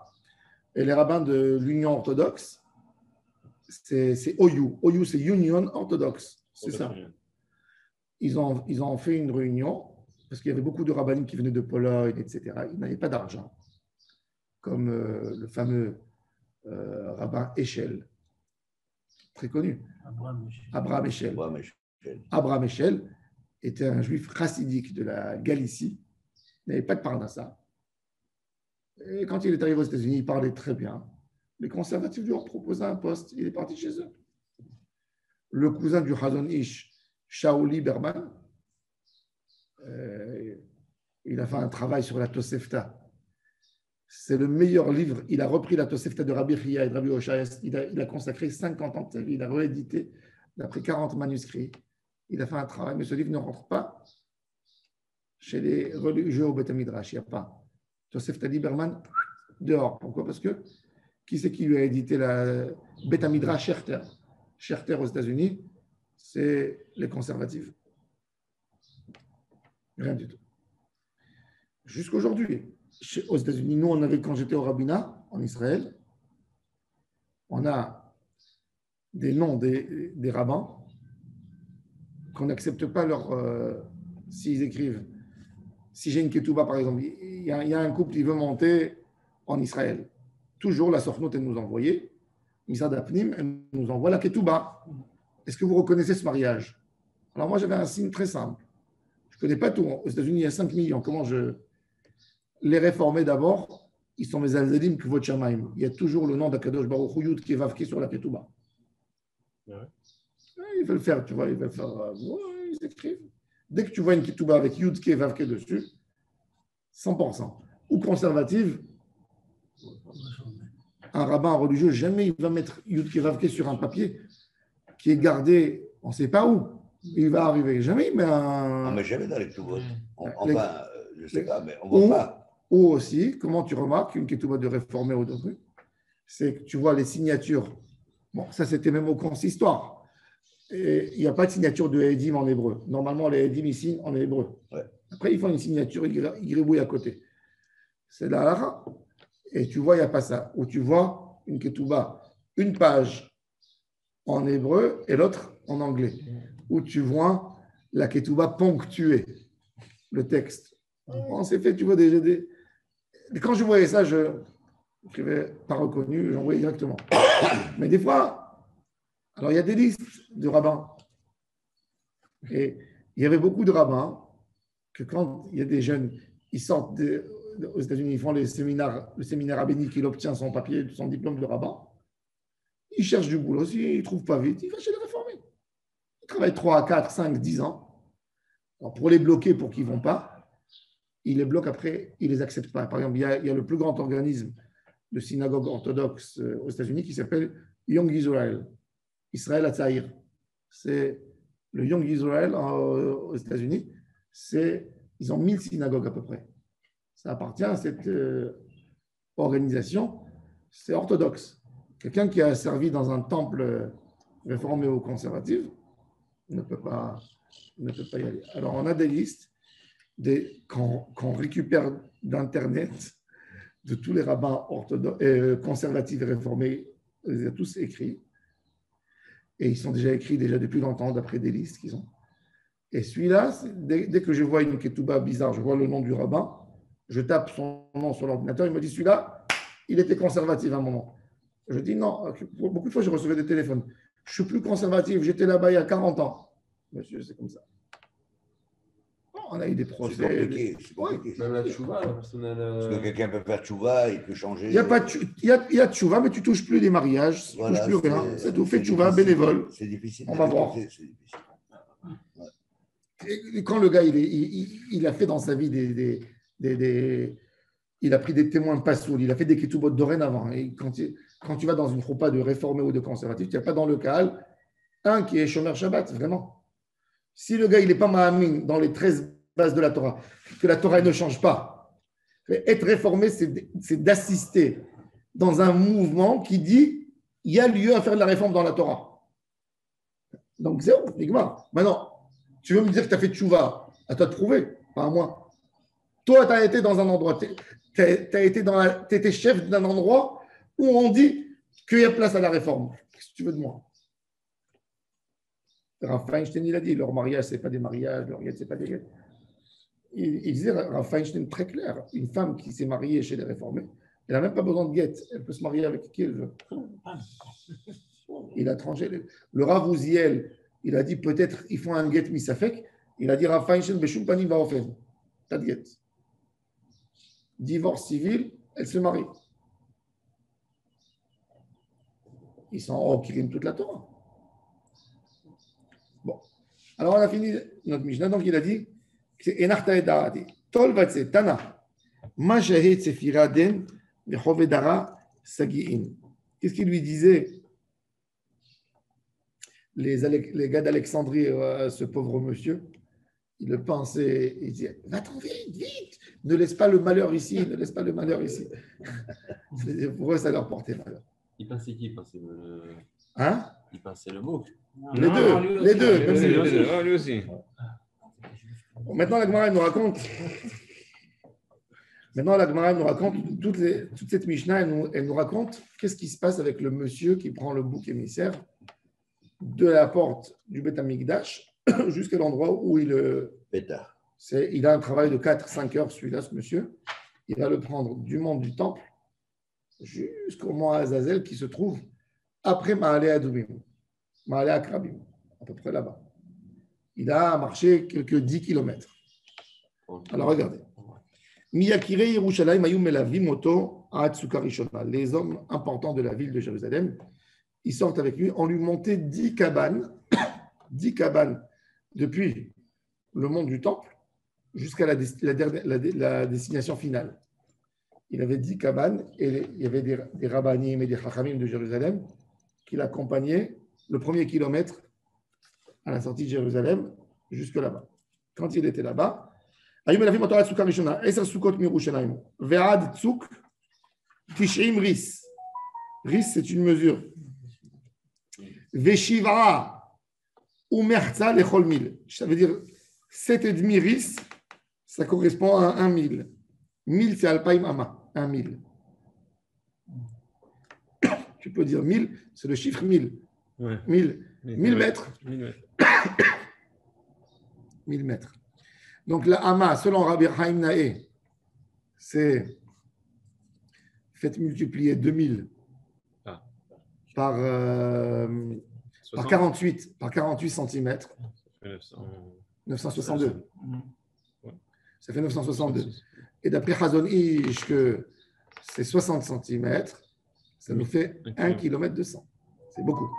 de l'Union orthodoxe, c'est OU. OU, c'est Union Orthodoxe. C'est ça. Ils ont fait une réunion parce qu'il y avait beaucoup de rabbins qui venaient de Pologne, etc. Ils n'avaient pas d'argent. Comme le fameux rabbin Eshel, très connu. Abraham Eshel. Abraham Eshel était un juif chassidique de la Galicie. Il n'avait pas de parnassa. Et quand il est arrivé aux États-Unis, il parlait très bien. Les conservatifs lui ont proposé un poste. Il est parti chez eux. Le cousin du Chazon Ish, Shaoli Berman, il a fait un travail sur la Tosefta. C'est le meilleur livre. Il a repris la Tosefta de Rabbi Chia et de Rabbi Oshayes. Il a consacré 50 ans de sa vie. Il a réédité d'après 40 manuscrits. Il a fait un travail, mais ce livre ne rentre pas chez les religieux au Beth Midrash. Il n'y a pas. Tosefta Lieberman, dehors. Pourquoi? Parce que qui c'est qui lui a édité la Beth Midrash Scherter? Scherter aux États-Unis, c'est les conservatifs. Rien du tout. Jusqu'aujourd'hui, aux États-Unis, nous, on avait, quand j'étais au rabbinat en Israël, on a des noms des rabbins qu'on n'accepte pas leur. S'ils écrivent. Si j'ai une ketouba, par exemple, il y a un couple qui veut monter en Israël. Toujours la sornote, elle nous envoyait. Misad Apnim, elle nous envoie la ketouba. Est-ce que vous reconnaissez ce mariage? Alors moi, j'avais un signe très simple. Je ne connais pas tout. Aux États-Unis, il y a 5 millions. Comment je. Les réformés d'abord, ils sont mes alzadim kvot shamaim. Il y a toujours le nom d'Akadosh Baruch Hu Yud qui est vavké sur la ketouba. Ouais. Ils veulent faire, tu vois, ils veulent faire. Ils écrivent. Dès que tu vois une ketouba avec Yud qui est vavké dessus, 100%. Ou conservative, un rabbin religieux, jamais il va mettre Yud qui est vavké sur un papier qui est gardé, on ne sait pas où. Il va arriver. Jamais, mais On ne met jamais dans les ketubot. Enfin, je ne sais pas, mais on ne voit pas. Ou aussi, comment tu remarques une ketouba de réformé ou d'autres, c'est que tu vois les signatures. Bon, ça c'était même au consistoire. Et il n'y a pas de signature de Edim en hébreu. Normalement, les Edim ils signent en hébreu. Ouais. Après, ils font une signature, ils gribouillent à côté. C'est la halakha. Et tu vois, il n'y a pas ça. Ou tu vois une ketouba, une page en hébreu et l'autre en anglais. Où tu vois la ketouba ponctuée, le texte. On s'est fait, tu vois, des... Quand je voyais ça, je n'écrivais pas reconnu, j'envoyais directement. Mais des fois, alors il y a des listes de rabbins. Et il y avait beaucoup de rabbins que quand il y a des jeunes, ils sortent aux États-Unis, ils font le séminaire rabbinique, il obtient son papier, son diplôme de rabbin. Ils cherchent du boulot. S'ils ne trouvent pas vite, ils vont chez les réformés. Ils travaillent 3, 4, 5, 10 ans. Alors pour les bloquer, pour qu'ils ne vont pas, ils les bloquent après, ils ne les acceptent pas. Par exemple, il y a le plus grand organisme de synagogue orthodoxe aux États-Unis qui s'appelle Young Israel. Israël Hatzaïr. C'est le Young Israel aux États-Unis. Ils ont 1000 synagogues à peu près. Ça appartient à cette organisation. C'est orthodoxe. Quelqu'un qui a servi dans un temple réformé ou conservatif ne peut pas y aller. Alors, on a des listes qu'on récupère d'Internet de tous les rabbins conservatifs et réformés. Ils les ont tous écrits. Et ils sont déjà écrits depuis longtemps, d'après des listes qu'ils ont. Et celui-là, dès que je vois une ketouba bizarre, je vois le nom du rabbin, je tape son nom sur l'ordinateur, il me dit celui-là, il était conservatif à un moment. Je dis non, beaucoup de fois je recevais des téléphones. Je suis plus conservatif, j'étais là-bas il y a 40 ans. Monsieur, c'est comme ça. On a eu des procès. C'est compliqué. Même la tchouva, la personne. Parce que quelqu'un peut faire tchouva, il peut changer. Il y a tchouva, mais tu ne touches plus les mariages, tu ne touches plus rien. C'est tout. Fais tchouva, bénévole. C'est difficile. On va voir. C'est difficile. Et quand le gars, il a fait dans sa vie il a pris des témoins pas sourds, il a fait des ketubot dorénavant. Et quand tu vas dans une choupa de réformé ou de conservatif, tu n'as pas dans le Kahal un qui est Shomer Shabbat, vraiment. Si le gars, il n'est pas Mahamin dans les 13 bases de la Torah, que la Torah ne change pas, être réformé, c'est d'assister dans un mouvement qui dit il y a lieu à faire de la réforme dans la Torah. Donc, zéro, Nigmar. Maintenant, tu veux me dire que tu as fait tchouva, à toi de prouver, pas à moi. Toi, tu as été dans un endroit, tu étais chef d'un endroit où on dit qu'il y a place à la réforme. Qu'est-ce que tu veux de moi? Rav Feinstein, il a dit, leur mariage, ce n'est pas des mariages, leur guette, ce n'est pas des guettes. Il disait, Rav Feinstein, très clair, une femme qui s'est mariée chez les réformés, elle n'a même pas besoin de guette, elle peut se marier avec qui elle veut. Il a tranché. Le Rav Uziel, il a dit, peut-être, ils font un guette misafek. Il a dit, Rav Feinstein, Beshum Pani va offrir. Pas de guette. Divorce civil, elle se marie. Ils sont en Kirim toute la Torah. Bon. Alors, on a fini notre Mishnah. Donc, il a dit c'est Enachta Edarati. Tol Vatse Tana. Ma Shahet Sefiraden Mechovedara Sagiin. Qu'est-ce qu'il lui disait les gars d'Alexandrie, ce pauvre monsieur? Il le pensait, il disait va-t'en vite, vite, ne laisse pas le malheur ici, ne laisse pas le malheur ici. Pour eux, ça leur portait malheur. Il pensait qui? Il pensait le. Hein? Il pensait le mot. Les deux. Lui aussi. Bon, maintenant, la Gemara nous raconte. Toute cette Mishnah, elle nous raconte qu'est-ce qui se passe avec le monsieur qui prend le bouc émissaire de la porte du Beth Amikdash jusqu'à l'endroit où Pétard. il a un travail de 4-5 heures, celui-là, ce monsieur. Il va le prendre du monde du temple jusqu'au mont Azazel qui se trouve après Ma'aleh Adumim, Ma'aleh Akrabim, à peu près là-bas. Il a marché quelques 10 kilomètres. Alors regardez. Miyakirei Yerushalayim ayum melavim oto ad Sukkah Rishona. Les hommes importants de la ville de Jérusalem, ils sortent avec lui. On lui montait 10 cabanes, 10 cabanes depuis le mont du temple jusqu'à la destination finale. Il avait 10 cabanes et il y avait des rabbanim et des chachamim de Jérusalem qui l'accompagnaient le premier kilomètre à la sortie de Jérusalem jusque là-bas. Quand il était là-bas, Ayum elavim oto ad Sukkah Rishona, 10 sukkot mirushalayim, ve'ad tzuk 90 ris. Ris, c'est une mesure. Ve'shiv'a u'merza lechol mil. Ça veut dire 7,5 ris, ça correspond à 1 mille. 1000, c'est alpaim ama, 1 mille. Tu peux dire 1000, c'est le chiffre 1000. Ouais. 1000 mètres. 1000 mètres. 1000 mètres. Donc la ama, selon Rabbi Chaim Naé, c'est faites multiplier 2000 par 48 cm. 962. Ça fait 962. Et d'après Chazon Ish, que c'est 60 cm, ça nous fait 1 km 200. C'est beaucoup.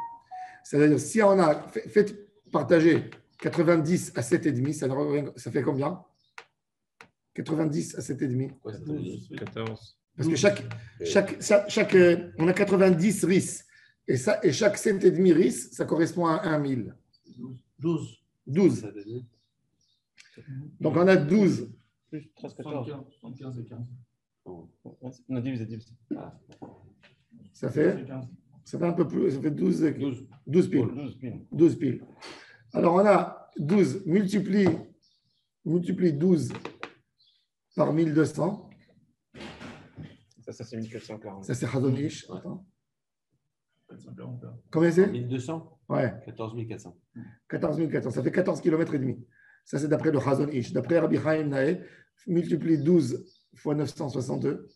C'est-à-dire, si on a fait partager 90 à 7,5, ça fait combien? 90 à 7,5. 14. Parce que chaque on a 90 ris. Et chaque 7,5 ris, ça correspond à 1 000. 12. 12. Donc on a 12. Plus 13, 14. 75 et 15. On a divisé. Ça fait un peu plus, ça fait 12 piles. 12 piles. Alors on a 12, multiplie 12 par 1200. Ça c'est 1440. Ça c'est Chazon-Ish. Attends. 440. Combien c'est? 1200. Ouais. 14 400. 14 400. Ça fait 14 km et demi. Ça c'est d'après le Chazon-Ish. D'après Rabbi Chaim Naé, multiplie 12 fois 962.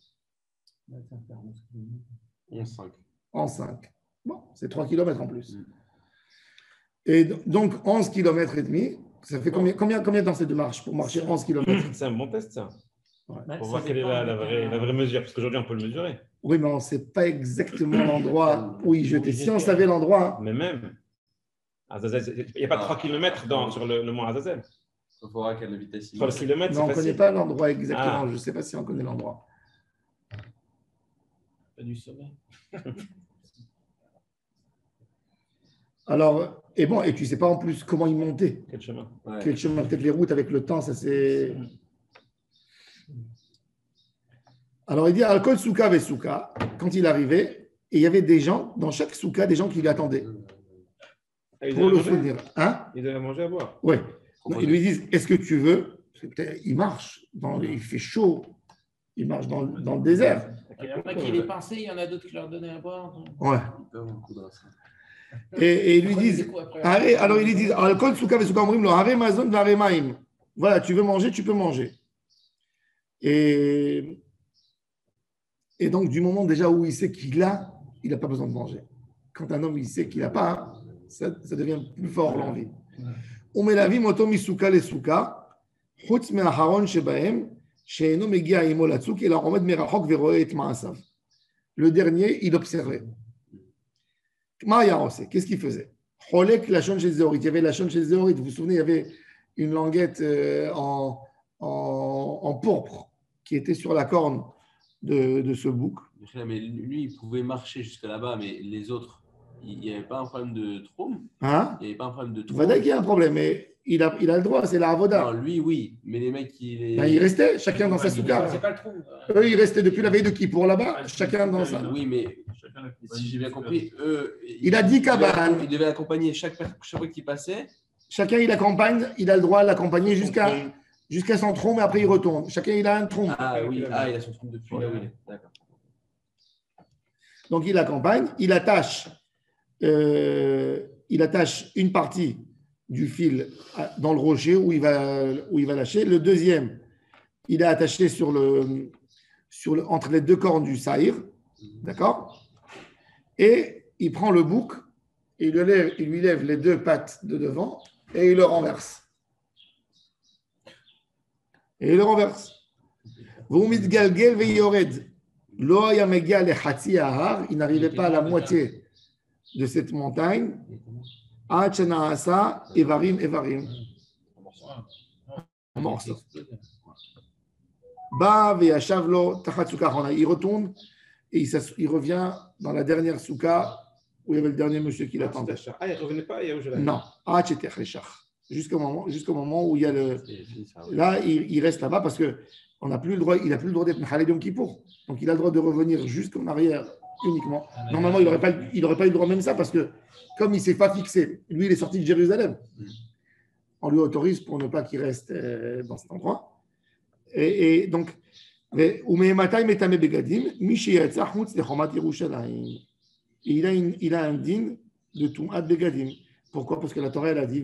11,5. En 5. Bon, c'est 3 km en plus. Et donc 11 km et demi, ça fait combien de temps c'est de marche pour marcher 11 km? C'est un bon test ça. Ouais. Pour voir quelle est la vraie mesure, parce qu'aujourd'hui on peut le mesurer. Oui, mais on ne sait pas exactement l'endroit où il jetait. Si on savait l'endroit. Mais même, Azazel, il n'y a pas 3 km sur le mont Azazel. Il faudra quelle vitesse il 3 km, Non, on ne connaît pas l'endroit exactement. Ah. Je ne sais pas si on connaît l'endroit. Pas du sommet. Alors, et tu ne sais pas en plus comment il montait. Quel chemin? Ouais. Quel chemin? Peut-être les routes avec le temps, ça c'est. Alors il dit Al-Kol Souka ve Souka, quand il arrivait, et il y avait des gens, dans chaque Souka, des gens qui l'attendaient pour le soutenir. Hein? Ils devaient manger à boire. Oui. Ils lui disent est-ce que tu veux? Il marche, il fait chaud, il marche dans le désert. Il y en a qui les pensaient, il y en a d'autres qui leur donnaient à boire. Ouais. Et ils lui disent alors ils lui disent Al-Kol Souka ve Souka, omrim lo hare mazon v'hare maim. Voilà, tu veux manger, tu peux manger. Et donc, du moment déjà où il sait qu'il a, il n'a pas besoin de manger. Quand un homme il sait qu'il n'a pas, ça devient plus fort l'envie. ומלווים אותו מסוכה לסוכה, חוץ מהאחרון שבהם, שאינו מגיע עמו לצוק, אלא עומד מרחוק ורואה את מעשיו. Le dernier, il observait. Qu'est-ce qu'il faisait? Cholek lachon chez Zéorit. Il y avait lachon chez Zéorit. Vous vous souvenez, il y avait une languette en pourpre qui était sur la corne de ce bouc. Mais lui, il pouvait marcher jusque là-bas, mais les autres, il n'y avait pas un problème de trône. Hein? Il n'y avait pas un problème de Tu trône. vas dire qu'il y a un problème, mais il a le droit, c'est la avoda. Non, lui, oui, mais les mecs, Ils restaient, chacun dans sa souka. C'est pas le trou. Eux, ils restaient depuis la veille de Kippour là-bas, chacun dans sa. Oui, mais si j'ai bien compris, eux. Il a dit cabanes. Il devait accompagner chaque fois qu'il passait. Chacun, il accompagne, il a le droit de l'accompagner jusqu'à son tronc, mais après, il retourne. Chacun, il a un tronc. Ah oui, il a son tronc depuis là où il est. D'accord. Donc, il accompagne, il attache une partie du fil dans le rocher où il va lâcher. Le deuxième, il est attaché entre les deux cornes du saïr. D'accord? Et il prend le bouc, il lui lève les deux pattes de devant et il le renverse. Il n'arrivait pas à la moitié de cette montagne. Evarim. En morceaux. Il retourne et il revient dans la dernière souka où il y avait le dernier monsieur qui l'attendait. Ah, il ne revenait pas, Non, jusqu'au moment où il y a le. Là, il reste là-bas parce que il n'a plus le droit d'être Mechalel Yom Kippour. Donc il a le droit de revenir jusqu'en arrière uniquement. Normalement, il n'aurait pas eu le droit même ça parce que comme il ne s'est pas fixé, lui, il est sorti de Jérusalem. On lui autorise pour ne pas qu'il reste dans cet endroit. Et donc, il a un din de Tum'at Begadim. Pourquoi? Parce que la Torah elle a dit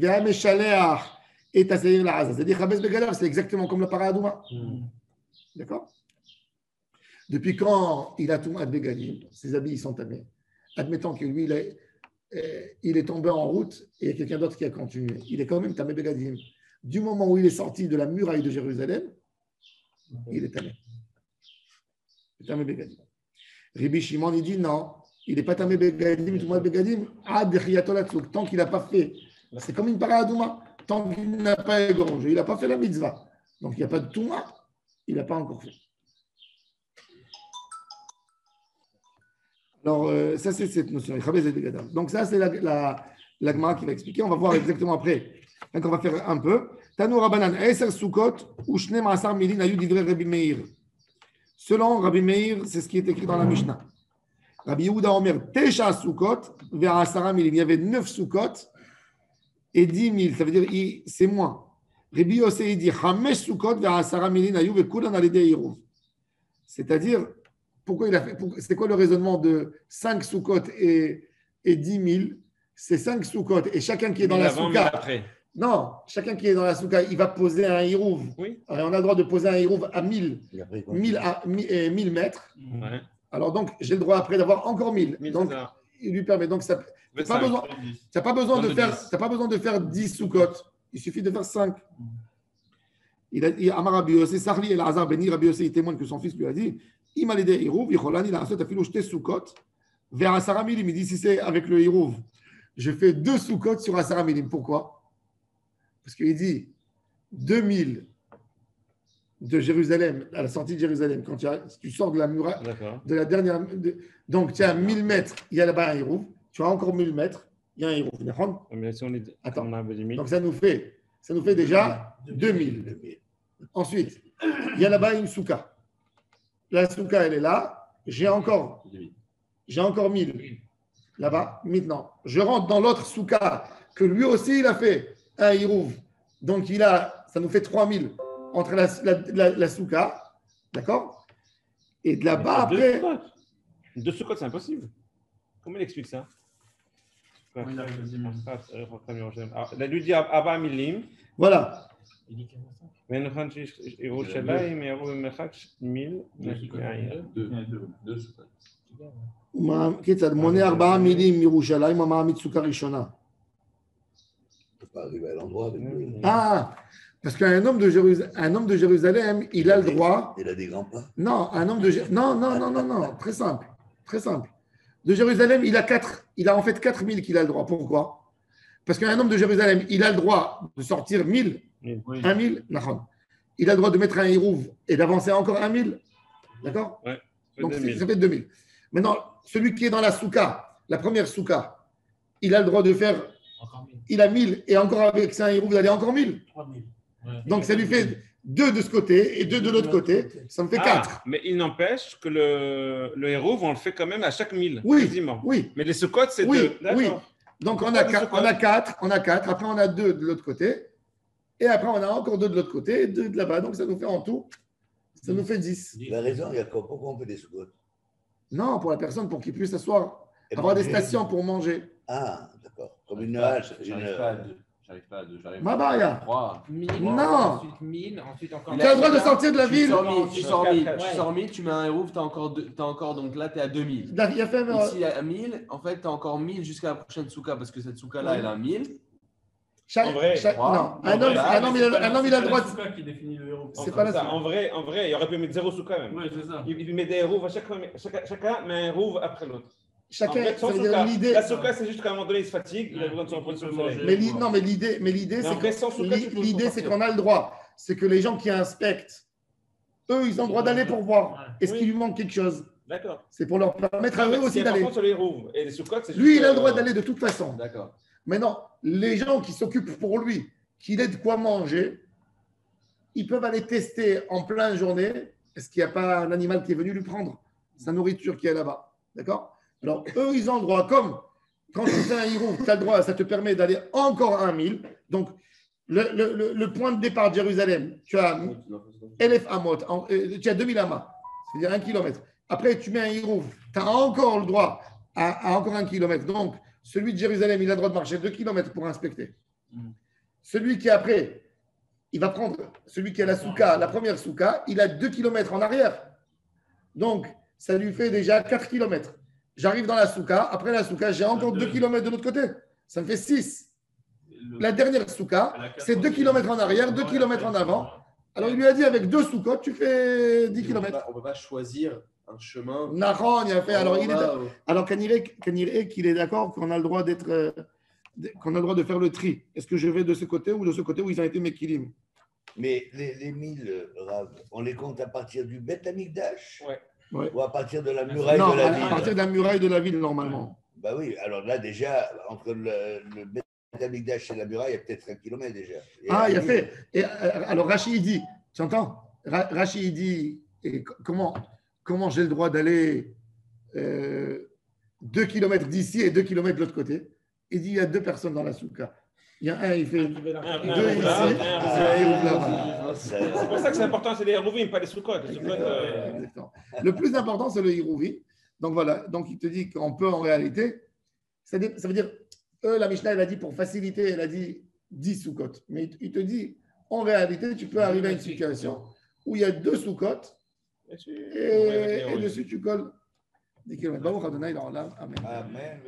c'est exactement comme la Paradouma. D'accord? Depuis quand il a Tum'at Begadim, ses habits ils sont tamés. Admettons que lui il est tombé en route et il y a quelqu'un d'autre qui a continué. Il est quand même tamé Begadim. Du moment où il est sorti de la muraille de Jérusalem, il est tamé. Tamé Begadim. Rabbi Shimon il dit non. Il n'est pas tamé Begadim, Tum'at Begadim, tant qu'il n'a pas fait. C'est comme une paradouma. Tant qu'il n'a pas égorgé, il n'a pas fait la mitzvah. Donc il n'y a pas de Touma, il n'a pas encore fait. Alors, ça c'est cette notion. Donc ça c'est la Gemara qui va expliquer. On va voir exactement après. Donc on va faire un peu. Tanou Rabbanan, Eser Sukkot, Ushne Ma'asar Milin, Ayu Divrei Rabbi Meir. Selon Rabbi Meir, c'est ce qui est écrit dans la Mishnah. Rabbi Yehuda Omer, Tesha Sukkot, vers Asara Milim. Il y avait 9 Sukkot et 10 000. Ça veut dire c'est moins. Rabbi Yosei dit Hamesh Sukkot, vers Asara Milim, Ayu Vekulan Alidei Irov. C'est-à-dire, pourquoi il a fait, c'est quoi le raisonnement de 5 Sukkot et 10 000? C'est 5 Sukkot et chacun qui est dans la Soukha. Non, chacun qui est dans la Soukha, il va poser un Hirouv. Oui. On a le droit de poser un Hirouv à 1000 mètres. Ouais. Alors donc, j'ai le droit après d'avoir encore 1000. Donc, il lui permet. Donc, tu n'as pas besoin de faire 10 Sukkot. Il suffit de faire 5. Il a dit, Amar Rabbi Yossi, Sarli el Hazar Beni, Rabbi Yossi, il témoigne que son fils lui a dit, Imalide Hirouv, Yicholani, la Asot, Afilou, Shte Sukkot, vers Asara Milim. Il dit, si c'est avec le Hirouv, je fais 2 Sukkot sur Asara Milim. Pourquoi? Parce qu'il dit 2000 de Jérusalem, à la sortie de Jérusalem, quand tu sors de la muraille, de la dernière. Donc, tu as 1000 mètres, il y a là-bas un Hirouv. Tu as encore 1000 mètres, il y a un Hirouv. Attends. Donc, ça nous fait déjà 2000. Ensuite, il y a là-bas une Souka. La Souka, elle est là. J'ai encore 1000 là-bas. Maintenant, je rentre dans l'autre Souka que lui aussi, il a fait un Hirouv. Donc, ça nous fait 3000 entre la Souka. D'accord? Et de là-bas, après. 2 Sukkot, c'est impossible. Comment il explique ça? Là, lui dit Abba Milim. Voilà. מונה 4 מילים מירושלים, המעמיד סוכה ראשונה. Ah, parce qu'un homme de Jérusalem, il a le droit. Il a des grands pas. Non, un homme de non, très simple. De Jérusalem, il a en fait 4000 qu'il a le droit. Pourquoi? Parce qu'un homme de Jérusalem, il a le droit de sortir 1000, 1000, il a le droit de mettre un Hirouv et d'avancer encore 1000. D'accord? Ouais, donc ça fait 2000. Maintenant, celui qui est dans la Souka, la première Souka, il a le droit de faire. Il a 1000 et encore avec ça un Hirouv, il a encore 1000. 3000. Ouais. Donc ça lui fait 2 de ce côté et 2 de l'autre côté. Ça me fait 4. Mais il n'empêche que le Hirouv, on le fait quand même à chaque 1000. Oui, quasiment. oui. Mais les Sukkot, c'est 2. Oui. Donc on a 4. Après on a 2 de l'autre côté. Et après on a encore 2 de l'autre côté et 2 de là-bas. Donc ça nous fait en tout, ça nous fait 10. Il a raison, Jacob. Pourquoi on fait des Sukkot? Non, pour la personne, pour qu'il puisse s'asseoir, avoir des stations pour manger. Ah, d'accord. Comme une hache. J'arrive pas à 2, j'arrive Ma baria. à 3. 1000, Non. ensuite 1000, ensuite encore. Tu as le droit de sortir de la Tu ville. sors 1000, tu sors 1000, Ouais. tu sors 1000, tu mets un hérouf, t'as encore, donc là, t'es à 2000. Il a fait, Ici, à 1000, en fait, t'as encore 1000 jusqu'à la prochaine souka, parce que cette souka-là, elle a 1000. En vrai, non, un homme, il a le droit de. C'est pas qui définit le héros. C'est pas la ça. souka. En vrai, il aurait pu mettre 0 souka même. Oui, c'est ça. Il met des hérouves à chacun met un hérouve après l'autre. En Chacun, fait, ça sans veut dire souka. l'idée. La souka, c'est juste qu'à un moment donné, il se fatigue, il a besoin de se reposer sur le soleil. Mais l'idée, Mais en vrai, sans souka, tu peux l'idée, c'est sortir. qu'on a le droit. C'est que les gens qui inspectent, eux, ils ont le droit d'aller pour voir. Est-ce qu'il lui manque quelque chose? D'accord. C'est pour leur permettre à eux aussi d'aller. Par contre, sur les hérouves et les soukas, c'est juste. Lui, il a le droit d'aller de toute façon. D'accord. Maintenant, les gens qui s'occupent pour lui, qu'il ait de quoi manger, ils peuvent aller tester en pleine journée. Est-ce qu'il n'y a pas un animal qui est venu lui prendre sa nourriture qui est là-bas? D'accord? Alors, eux, ils ont le droit, comme quand tu fais un hirouf, tu as le droit, ça te permet d'aller encore à 1000. Donc, le point de départ de Jérusalem, tu as Elef Amot, tu as 2000 amas, c'est-à-dire 1 kilomètre. Après, tu mets un hirouf, tu as encore le droit à encore 1 kilomètre. Donc, celui de Jérusalem, il a le droit de marcher 2 kilomètres pour inspecter. Celui qui est après, il va prendre celui qui a la souka, la première souka, il a 2 kilomètres en arrière. Donc, ça lui fait déjà 4 kilomètres. J'arrive dans la souka, après la souka, j'ai encore 2 kilomètres de l'autre côté. Ça me fait 6. La dernière souka, c'est 2 kilomètres en arrière, 2 kilomètres en avant. Alors, il lui a dit, avec 2 soukot, tu fais 10 kilomètres. On ne peut pas choisir un chemin. Nahon, il a fait. Alors, Kaniré, qu'il est d'accord qu'on a le droit d'être, qu'on a le droit de faire le tri. Est-ce que je vais de ce côté ou de ce côté où ils ont été mes kilim? Mais les 1000, Rav, on les compte à partir du Beth Amikdash Ouais. ou à partir de la muraille Non, de la à ville? partir de la muraille de la ville, normalement. Bah oui, alors là, déjà, entre le Beth Amikdash et la muraille, il y a peut-être 1 kilomètre déjà. Il a fait. Et, alors, Rachid, il dit, tu entends? Rachid, il dit, et comment j'ai le droit d'aller 2 kilomètres d'ici et 2 kilomètres de l'autre côté? Il dit, il y a 2 personnes dans la souka. Il y a un, il fait 2 ici, et un là-bas. C'est pour ça que c'est important, c'est les hérouvim, pas les soukot. Exactement. Le plus important, c'est le hirouvi. Donc voilà, donc il te dit qu'on peut en réalité, ça veut dire, la Mishnah, elle a dit pour faciliter, elle a dit 10 soukot. Mais il te dit, en réalité, tu peux arriver à une situation où il y a 2 soukot et dessus tu colles 10 km. Baruch Adonai, Amen. Amen.